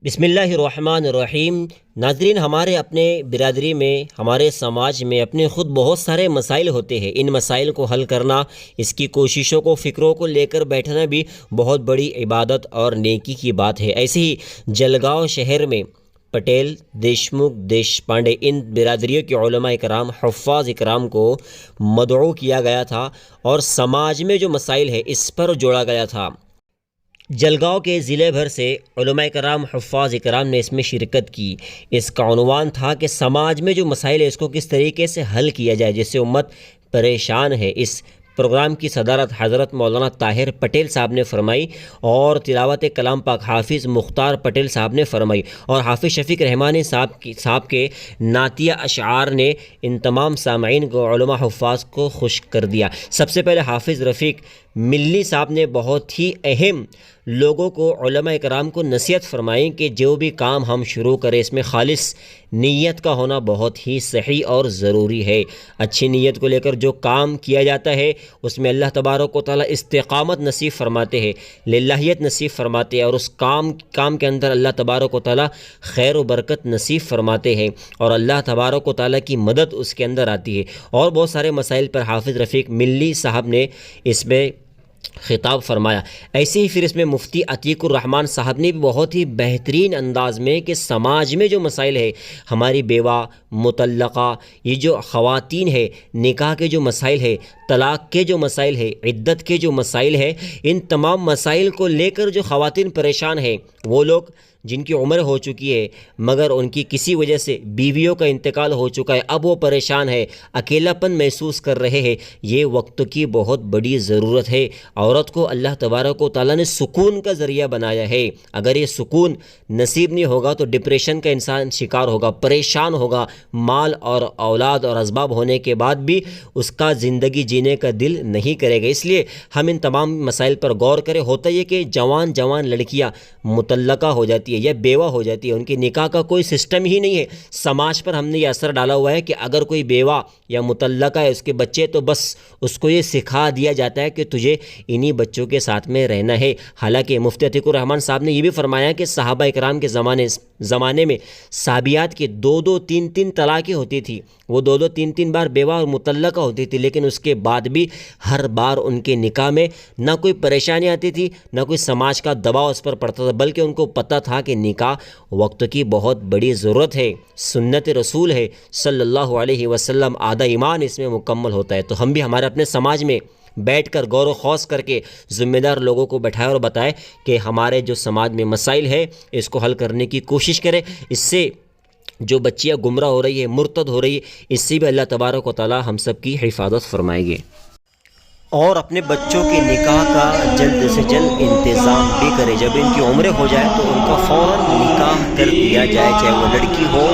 بسم اللہ الرحمن الرحیم۔ ناظرین، ہمارے اپنے برادری میں، ہمارے سماج میں اپنے خود بہت سارے مسائل ہوتے ہیں۔ ان مسائل کو حل کرنا، اس کی کوششوں کو، فکروں کو لے کر بیٹھنا بھی بہت بڑی عبادت اور نیکی کی بات ہے۔ ایسے ہی جلگاؤں شہر میں پٹیل، دیشمکھ، دیشپانڈے، ان برادریوں کے علماء اکرام، حفاظ اکرام کو مدعو کیا گیا تھا اور سماج میں جو مسائل ہے اس پر جوڑا گیا تھا۔ جلگاؤں کے ضلع بھر سے علماء کرام، حفاظ اکرام نے اس میں شرکت کی۔ اس کا عنوان تھا کہ سماج میں جو مسائل ہے اس کو کس طریقے سے حل کیا جائے، جس سے امت پریشان ہے۔ اس پروگرام کی صدارت حضرت مولانا طاہر پٹیل صاحب نے فرمائی اور تلاوت کلام پاک حافظ مختار پٹیل صاحب نے فرمائی، اور حافظ شفیق رحمانی صاحب کے نعتیہ اشعار نے ان تمام سامعین کو، علماء حفاظ کو خوش کر دیا۔ سب سے پہلے حافظ رفیق ملی صاحب نے بہت ہی اہم لوگوں کو، علماء اکرام کو نصیحت فرمائی کہ جو بھی کام ہم شروع کریں اس میں خالص نیت کا ہونا بہت ہی صحیح اور ضروری ہے۔ اچھی نیت کو لے کر جو کام کیا جاتا ہے اس میں اللہ تبارک و تعالیٰ استقامت نصیب فرماتے ہیں، للہیت نصیب فرماتے ہیں، اور اس کام کے اندر اللہ تبارک و تعالیٰ خیر و برکت نصیب فرماتے ہیں، اور اللہ تبارک و تعالیٰ کی مدد اس کے اندر آتی ہے۔ اور بہت سارے مسائل پر حافظ رفیق ملی صاحب نے اس میں خطاب فرمایا۔ ایسے ہی پھر اس میں مفتی عتیق الرحمن صاحب نے بھی بہت ہی بہترین انداز میں کہ سماج میں جو مسائل ہے، ہماری بیوہ، مطلقہ، یہ جو خواتین ہے، نکاح کے جو مسائل ہے، طلاق کے جو مسائل ہے، عدت کے جو مسائل ہے، ان تمام مسائل کو لے کر جو خواتین پریشان ہیں، وہ لوگ جن کی عمر ہو چکی ہے مگر ان کی کسی وجہ سے بیویوں کا انتقال ہو چکا ہے، اب وہ پریشان ہے، اکیلا پن محسوس کر رہے ہیں، یہ وقت کی بہت بڑی ضرورت ہے۔ عورت کو اللہ تبارک و تعالیٰ نے سکون کا ذریعہ بنایا ہے۔ اگر یہ سکون نصیب نہیں ہوگا تو ڈپریشن کا انسان شکار ہوگا، پریشان ہوگا، مال اور اولاد اور اسباب ہونے کے بعد بھی اس کا زندگی جینے کا دل نہیں کرے گا۔ اس لیے ہم ان تمام مسائل پر غور کریں۔ ہوتا یہ کہ جوان لڑکیاں مطلقہ ہو جاتی ہے یا بیوہ ہو جاتی ہے، ان کے نکاح کا کوئی سسٹم ہی نہیں ہے۔ سماج پر ہم نے یہ اثر ڈالا ہوا ہے کہ اگر کوئی بیوہ یا مطلقہ ہے، اس کے بچے، تو بس اس کو یہ سکھا دیا جاتا ہے کہ تجھے انہی بچوں کے ساتھ میں رہنا ہے۔ حالانکہ مفتی عتیق الرحمن صاحب نے یہ بھی فرمایا کہ صحابہ اکرام کے زمانے میں صحابیات کی 2 3 طلاقیں ہوتی تھی، وہ 2 3 بار بیوہ اور مطلقہ ہوتی تھی، لیکن اس کے بعد بھی ہر بار ان کے نکاح میں نہ کوئی پریشانی آتی تھی، نہ کوئی سماج کا دباؤ اس پر پڑتا تھا، بلکہ ان کو پتہ تھا کہ نکاح وقت کی بہت بڑی ضرورت ہے، سنت رسول ہے صلی اللہ علیہ وسلم، آدھا ایمان اس میں مکمل ہوتا ہے۔ تو ہم بھی ہمارے اپنے سماج میں بیٹھ کر غور و خوض کر کے ذمہ دار لوگوں کو بیٹھائے اور بتائے کہ ہمارے جو سماج میں مسائل ہے اس کو حل کرنے کی کوشش کرے۔ اس سے جو بچیاں گمراہ ہو رہی ہے، مرتد ہو رہی ہے، اس سے بھی اللہ تبارک و تعالی ہم سب کی حفاظت فرمائیں گے۔ اور اپنے بچوں کے نکاح کا جلد سے جلد انتظام بھی کرے۔ جب ان کی عمریں ہو جائے تو ان کا فوراً نکاح کر دیا جائے، چاہے وہ لڑکی ہو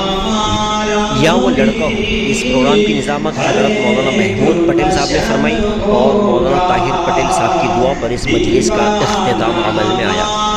یا وہ لڑکا ہو۔ اس پروگرام کی نظامت حضرت مولانا محمود پٹیل صاحب نے فرمائی، اور مولانا طاہر پٹیل صاحب کی دعا پر اس مجلس کا اختتام عمل میں آیا۔